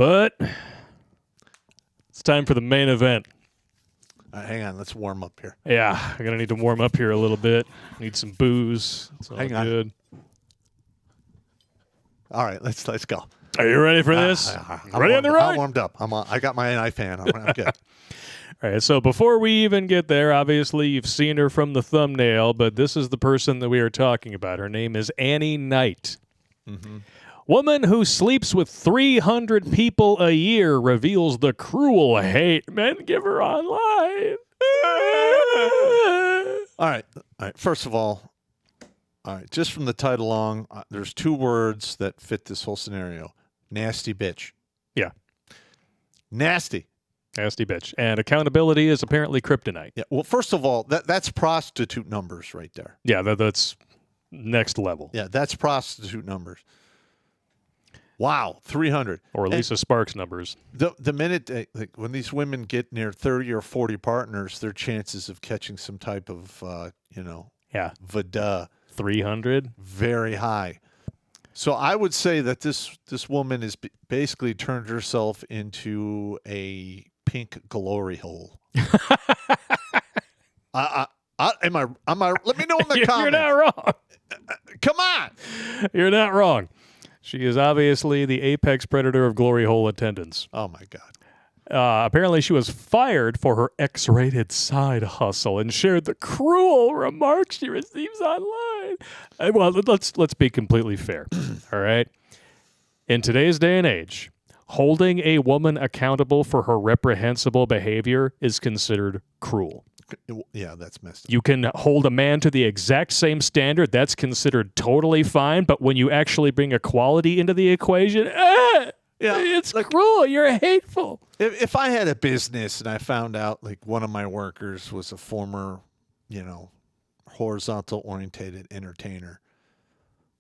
But it's time for the main event. Hang on, let's warm up here. Yeah, I'm going to need to warm up here a little bit. Need some booze. It's all Hang on. good. All right, let's go. Are you ready for this? Ready on the right? I'm warmed up. I got my NI fan. I'm good. All right, so before we even get there, obviously you've seen her from the thumbnail, but this is the person that we are talking about. Her name is Annie Knight. Mm-hmm. Woman who sleeps with 300 people a year reveals the cruel hate men give her online. All right. First of all, just from the title along, there's two words that fit this whole scenario. Nasty bitch. Yeah. Nasty. Nasty bitch. And accountability is apparently kryptonite. Yeah. Well, first of all, that's prostitute numbers right there. Yeah, that's next level. Yeah, that's prostitute numbers. Wow, 300. Or Lisa Sparks numbers. The minute when these women get near 30 or 40 partners, their chances of catching some type of VDA 300 very high. So I would say that this woman is basically turned herself into a pink glory hole. Am I? Let me know in the comments. You're not wrong. Come on. You're not wrong. She is obviously the apex predator of glory hole attendance. Oh, my God. Apparently, she was fired for her X-rated side hustle and shared the cruel remarks she receives online. Well, let's be completely fair, all right? In today's day and age, holding a woman accountable for her reprehensible behavior is considered cruel. Yeah, that's messed up. You can hold a man to the exact same standard. That's considered totally fine. But when you actually bring equality into the equation, it's cruel. You're hateful. If I had a business and I found out like one of my workers was a former, horizontal orientated entertainer,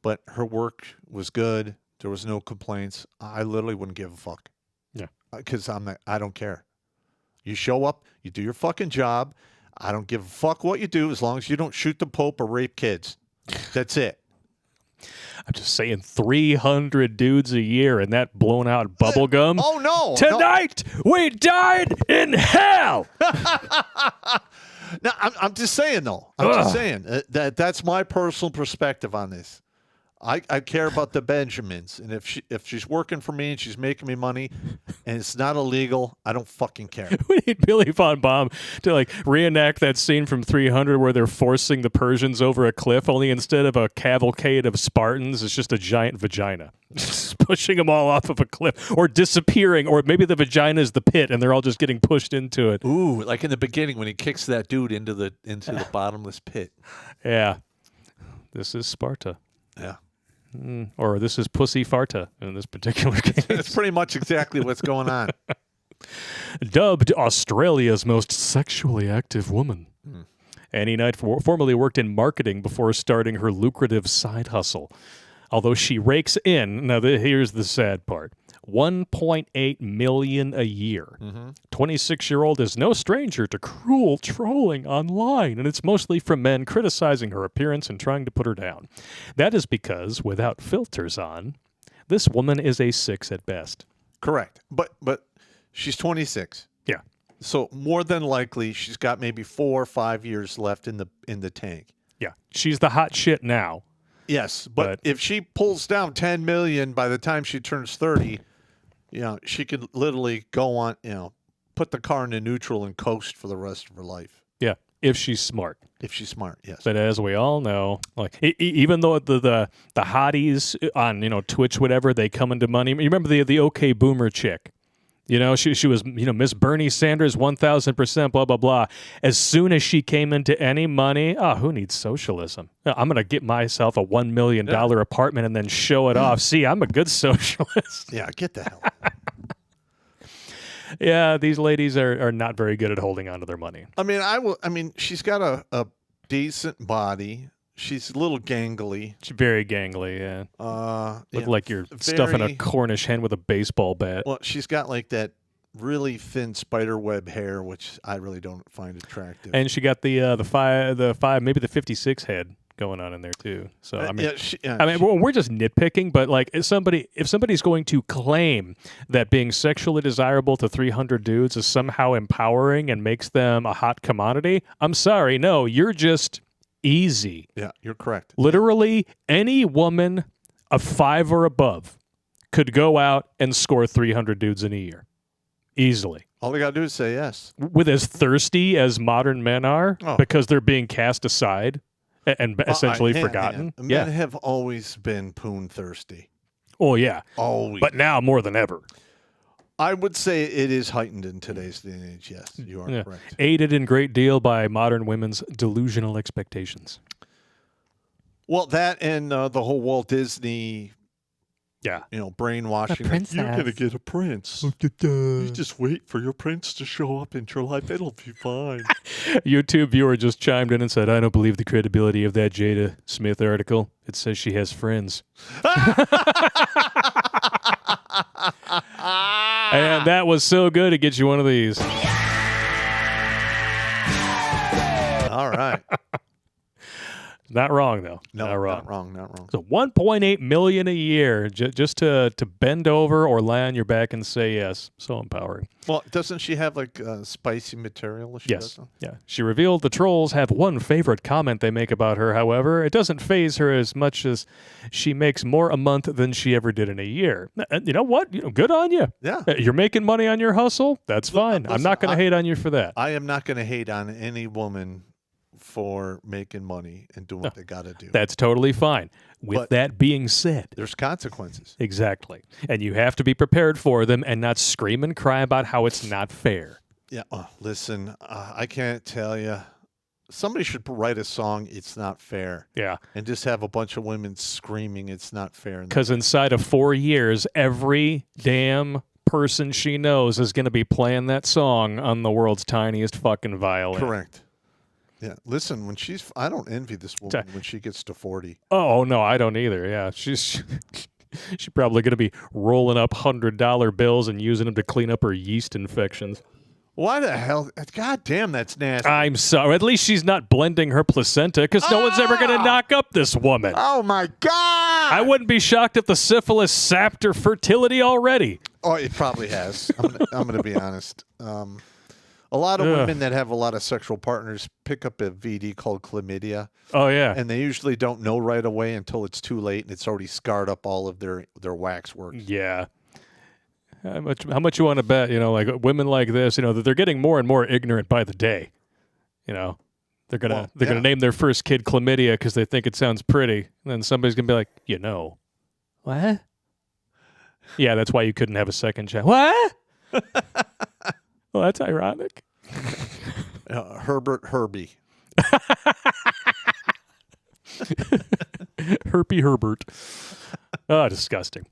but her work was good, there was no complaints, I literally wouldn't give a fuck. Yeah. Because I don't care. You show up, you do your fucking job. I don't give a fuck what you do as long as you don't shoot the Pope or rape kids. That's it. I'm just saying 300 dudes a year and that blown out bubble gum. Oh, no. Tonight, we died in hell. No, I'm just saying, though. Just saying. That's my personal perspective on this. I care about the Benjamins, and if she's working for me and she's making me money, and it's not illegal, I don't fucking care. We need Billy Von Baum to reenact that scene from 300 where they're forcing the Persians over a cliff. Only instead of a cavalcade of Spartans, it's just a giant vagina, just pushing them all off of a cliff or disappearing, or maybe the vagina is the pit and they're all just getting pushed into it. Ooh, like in the beginning when he kicks that dude into the bottomless pit. Yeah, this is Sparta. Yeah. Or this is Pussy Farta in this particular case. That's pretty much exactly what's going on. Dubbed Australia's most sexually active woman. Annie Knight formerly worked in marketing before starting her lucrative side hustle. Although she rakes in, now here's the sad part, $1.8 million a year. 26-year-old is no stranger to cruel trolling online, and it's mostly from men criticizing her appearance and trying to put her down. That is because, without filters on, this woman is a 6 at best. Correct. But she's 26. Yeah. So more than likely, she's got maybe 4 or 5 years left in the tank. Yeah. She's the hot shit now. Yes, but if she pulls down 10 million by the time she turns 30, she could literally go on, put the car into neutral and coast for the rest of her life. Yeah, if she's smart. If she's smart, yes. But as we all know, even though the hotties on Twitch, whatever, they come into money. You remember the OK Boomer chick? She was, Miss Bernie Sanders, 1,000%, blah, blah, blah. As soon as she came into any money, who needs socialism? I'm going to get myself a $1 million apartment and then show it off. See, I'm a good socialist. Yeah, get the hell. Yeah, these ladies are not very good at holding on to their money. I mean, she's got a decent body. She's a little gangly. She's very gangly, yeah. Look like you're stuffing a Cornish hen with a baseball bat. Well, she's got like that really thin spiderweb hair, which I really don't find attractive. And she got the 5, maybe the 56 head. going on in there too. So we're just nitpicking, but like if somebody's going to claim that being sexually desirable to 300 dudes is somehow empowering and makes them a hot commodity, I'm sorry, no, you're just easy. Yeah, you're correct. Literally any woman of 5 or above could go out and score 300 dudes in a year. Easily. All they got to do is say yes. With as thirsty as modern men are, because they're being cast aside and essentially forgotten. Men have always been poon thirsty. Oh, yeah. Always. But now more than ever. I would say it is heightened in today's day and age, yes. You are correct. Aided in great deal by modern women's delusional expectations. Well, that and the whole Walt Disney... Yeah. Brainwashing. Like, you're going to get a prince. You just wait for your prince to show up in your life. It'll be fine. YouTube viewer just chimed in and said, I don't believe the credibility of that Jada Smith article. It says she has friends. And that was so good to get you one of these. All right. Not wrong, though. No, not wrong. Not wrong. So $1.8 million a year just to bend over or lie on your back and say yes. So empowering. Well, doesn't she have like spicy material? Yes. Yeah. She revealed the trolls have one favorite comment they make about her. However, it doesn't faze her as much as she makes more a month than she ever did in a year. And you know what? Good on you. Yeah. You're making money on your hustle. That's fine. Listen, I'm not going to hate on you for that. I am not going to hate on any woman for making money and doing what they got to do. That's totally fine. With that being said, there's consequences. Exactly. And you have to be prepared for them and not scream and cry about how it's not fair. Yeah. Listen, I can't tell you. Somebody should write a song, It's Not Fair. Yeah. And just have a bunch of women screaming, It's Not Fair. Because inside of 4 years, every damn person she knows is going to be playing that song on the world's tiniest fucking violin. Correct. Yeah, listen, I don't envy this woman when she gets to 40. Oh, no, I don't either. Yeah, she's probably going to be rolling up $100 bills and using them to clean up her yeast infections. Why the hell? God damn, that's nasty. I'm sorry. At least she's not blending her placenta because no one's ever going to knock up this woman. Oh, my God. I wouldn't be shocked if the syphilis sapped her fertility already. Oh, it probably has. I'm going to be honest. A lot of women that have a lot of sexual partners pick up a VD called chlamydia. Oh, yeah. And they usually don't know right away until it's too late and it's already scarred up all of their waxwork. Yeah. How much you want to bet, like women like this, that they're getting more and more ignorant by the day. They're going to name their first kid chlamydia because they think it sounds pretty. And then somebody's going to be like, what? Yeah, that's why you couldn't have a second child. What? Well, that's ironic. Herbert Herbie. Herpy Herbert. Oh, disgusting.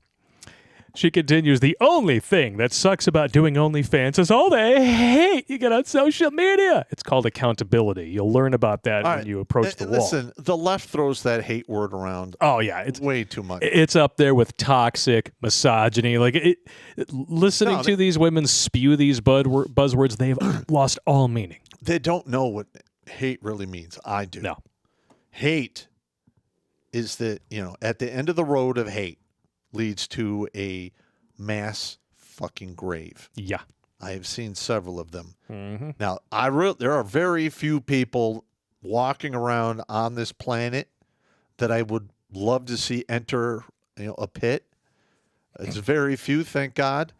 She continues, the only thing that sucks about doing OnlyFans is all the hate you get on social media. It's called accountability. You'll learn about that when you approach the wall. Listen, the left throws that hate word around. Oh, yeah. It's way too much. It's up there with toxic, misogyny. Listening to these women spew these buzzwords, they've lost all meaning. They don't know what hate really means. I do. No. Hate is that, at the end of the road of hate leads to a mass fucking grave. Yeah. I have seen several of them. Mm-hmm. Now, there are very few people walking around on this planet that I would love to see enter, a pit. It's very few, thank God.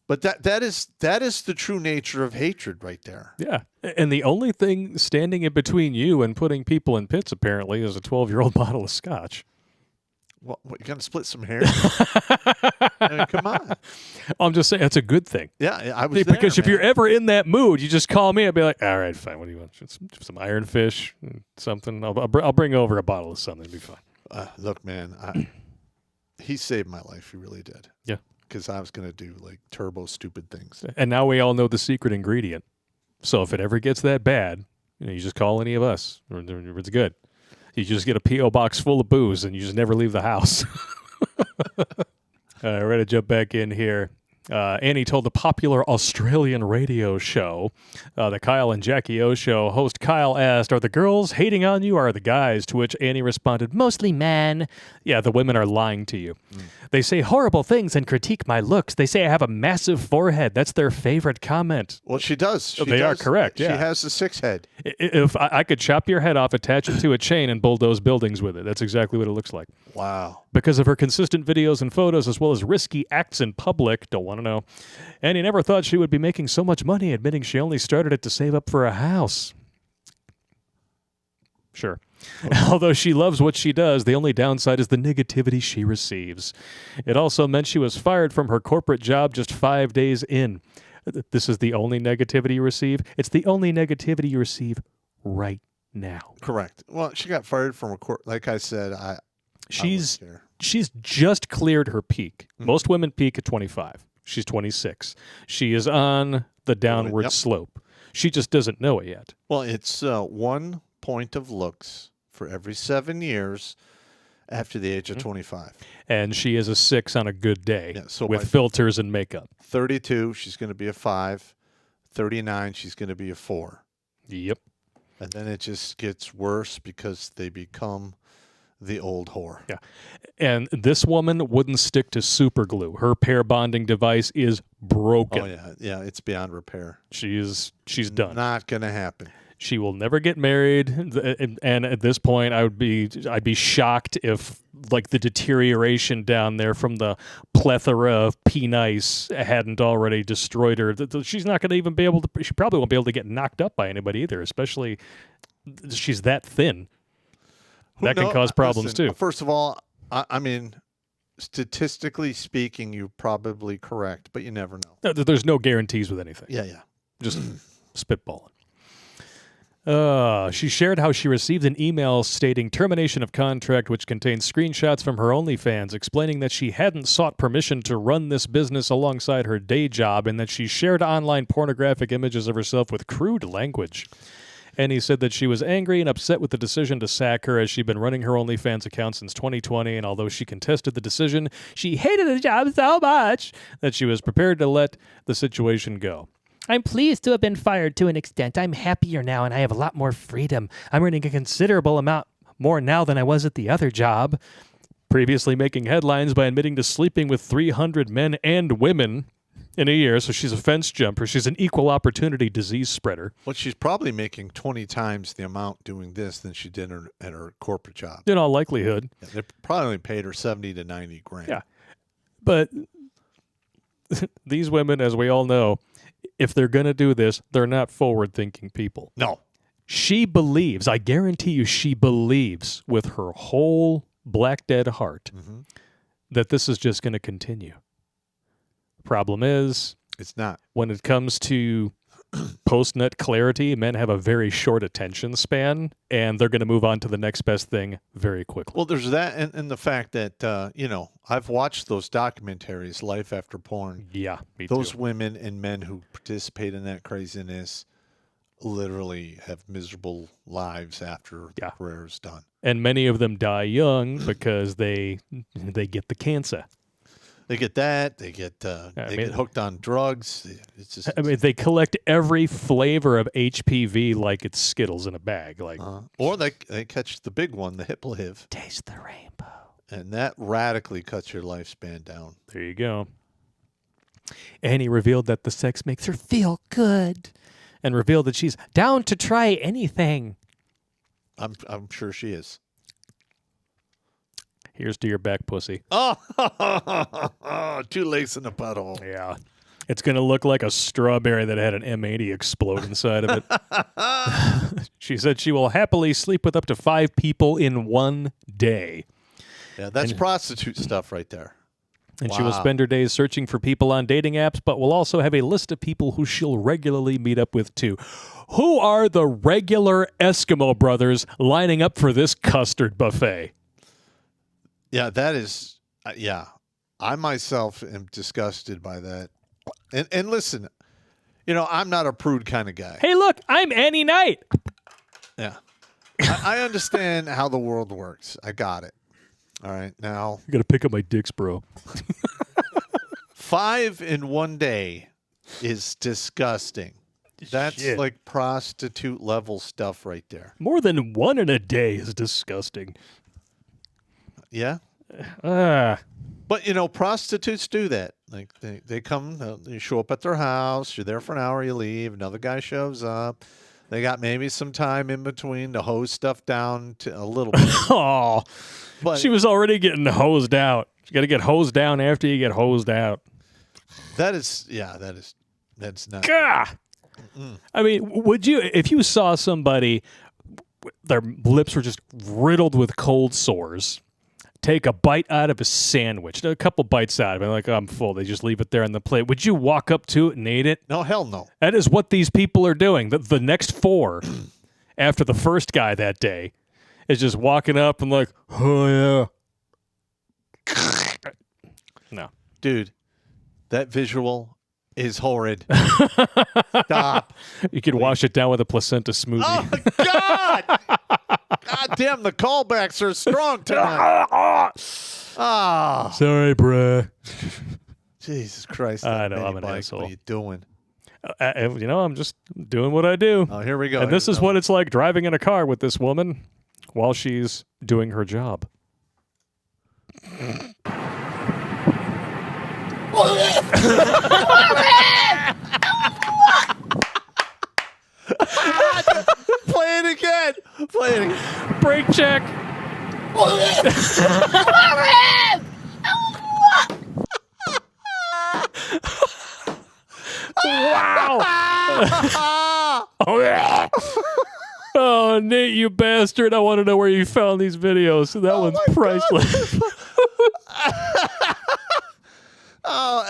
But that is the true nature of hatred right there. Yeah. And the only thing standing in between you and putting people in pits, apparently, is a 12-year-old bottle of scotch. What, you going to split some hair? I mean, come on. I'm just saying, that's a good thing. Yeah, I was there, because if man. you're ever in that mood, you just call me. I'll be like, all right, fine. What do you want? Some iron fish, something. I'll bring over a bottle of something. It'll be fine. Look, man, he saved my life. He really did. Yeah. Because I was going to do turbo stupid things. And now we all know the secret ingredient. So if it ever gets that bad, you just call any of us. It's good. You just get a P.O. box full of booze and you just never leave the house. All right, we're going to jump back in here. Annie told the popular Australian radio show, the Kyle and Jackie O show, host Kyle asked, "Are the girls hating on you or are the guys?" To which Annie responded, "Mostly men." Yeah, the women are lying to you. They say horrible things and critique my looks. They say I have a massive forehead. That's their favorite comment. Well, she does. They are correct, yeah. She has a 6 head. If I could chop your head off, attach it to a chain, and bulldoze buildings with it. That's exactly what it looks like. Wow. Because of her consistent videos and photos, as well as risky acts in public, don't want to know. Annie never thought she would be making so much money, admitting she only started it to save up for a house. Sure. Although she loves what she does, the only downside is the negativity she receives. It also meant she was fired from her corporate job just 5 days in. This is the only negativity you receive? It's the only negativity you receive right now. Correct. Well, she got fired from a court. Like I said, She's just cleared her peak. Most women peak at 25. She's 26. She is on the downward slope. She just doesn't know it yet. Well, it's 1 point of looks for every 7 years after the age of 25. And she is a 6 on a good day, so with filters and makeup. 32, she's going to be a 5. 39, she's going to be a 4. Yep. And then it just gets worse because they become the old whore. Yeah. And this woman wouldn't stick to super glue. Her pair bonding device is broken. Oh, yeah. Yeah, it's beyond repair. She's done. Not going to happen. She will never get married, and at this point, I'd be shocked if like the deterioration down there from the plethora of Penice hadn't already destroyed her. She's not going to even be able to. She probably won't be able to get knocked up by anybody either. Especially, she's that thin. That can cause problems too. First of all, I mean, statistically speaking, you're probably correct, but you never know. There's no guarantees with anything. Yeah. Just spitballing. She shared how she received an email stating termination of contract, which contained screenshots from her OnlyFans explaining that she hadn't sought permission to run this business alongside her day job and that she shared online pornographic images of herself with crude language. And he said that she was angry and upset with the decision to sack her as she'd been running her OnlyFans account since 2020, and although she contested the decision, she hated the job so much that she was prepared to let the situation go. I'm pleased to have been fired to an extent. I'm happier now, and I have a lot more freedom. I'm earning a considerable amount more now than I was at the other job. Previously making headlines by admitting to sleeping with 300 men and women in a year, so she's a fence jumper. She's an equal opportunity disease spreader. Well, she's probably making 20 times the amount doing this than she did at her corporate job. In all likelihood. Yeah, they probably only paid her 70 to 90 grand. Yeah. But these women, as we all know, if they're going to do this, they're not forward-thinking people. No. She believes, I guarantee you she believes with her whole black dead heart that this is just going to continue. Problem is, it's not. When it comes to post-nut clarity, men have a very short attention span, and they're going to move on to the next best thing very quickly. Well, there's that and the fact that, I've watched those documentaries, Life After Porn. Yeah, me Those too. women and men who participate in that craziness literally have miserable lives after their career is done. And many of them die young because they get the cancer. They get that. They get get hooked on drugs. It's just. They collect every flavor of HPV like it's Skittles in a bag. Or they catch the big one, the HIPLA-HIV. Taste the rainbow. And that radically cuts your lifespan down. There you go. Annie revealed that the sex makes her feel good, and revealed that she's down to try anything. I'm sure she is. Here's to your back, pussy. Oh, 2 legs in a puddle. Yeah. It's going to look like a strawberry that had an M80 explode inside of it. She said she will happily sleep with up to 5 people in one day. Yeah, that's prostitute stuff right there. And she will spend her days searching for people on dating apps, but will also have a list of people who she'll regularly meet up with, too. Who are the regular Eskimo brothers lining up for this custard buffet? Yeah, that is, I myself am disgusted by that. And listen, I'm not a prude kind of guy. Hey, look, I'm Annie Knight. Yeah. I understand how the world works. I got it. All right, now. I got to pick up my dicks, bro. 5 in one day is disgusting. That's Shit. like prostitute level stuff right there. More than 1 in a day is disgusting. Yeah. Ah. But, prostitutes do that. Like, they come, you show up at their house, you're there for an hour, you leave, another guy shows up. They got maybe some time in between to hose stuff down to a little bit. Oh, But she was already getting hosed out. You got to get hosed down after you get hosed out. that's not. Gah! I mean, would you, if you saw somebody, their lips were just riddled with cold sores, take a bite out of a sandwich, a couple bites out of it, like, oh, I'm full, they just leave it there on the plate, would you walk up to it and eat it? No, hell no. That is what these people are doing. The next 4 after the first guy that day is just walking up and like, oh, yeah. No. Dude, that visual is horrid. Stop. You could wash it down with a placenta smoothie. Oh, God. God damn, the callbacks are strong tonight. Ah. Sorry, bruh. Jesus Christ. I that know, I'm mini an bike. asshole. What are you doing? I'm just doing what I do. Oh, here we go. And this is what it's like driving in a car with this woman while she's doing her job. Play it again. Play it again. Brake check. Wow. Oh, Nate, you bastard. I want to know where you found these videos. That one's priceless. All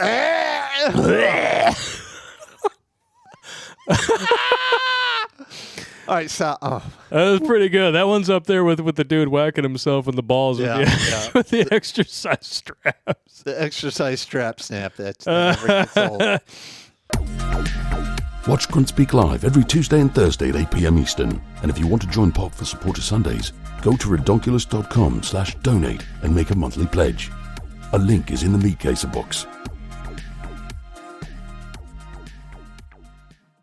right, so That was pretty good. That one's up there with the dude whacking himself in the balls with the exercise straps. the exercise strap snap. That never gets old. Watch Grunt Speak live every Tuesday and Thursday at 8 p.m. Eastern. And if you want to join Pop for Supporter Sundays, go to redonkulous.com/donate and make a monthly pledge. A link is in the meat caser box.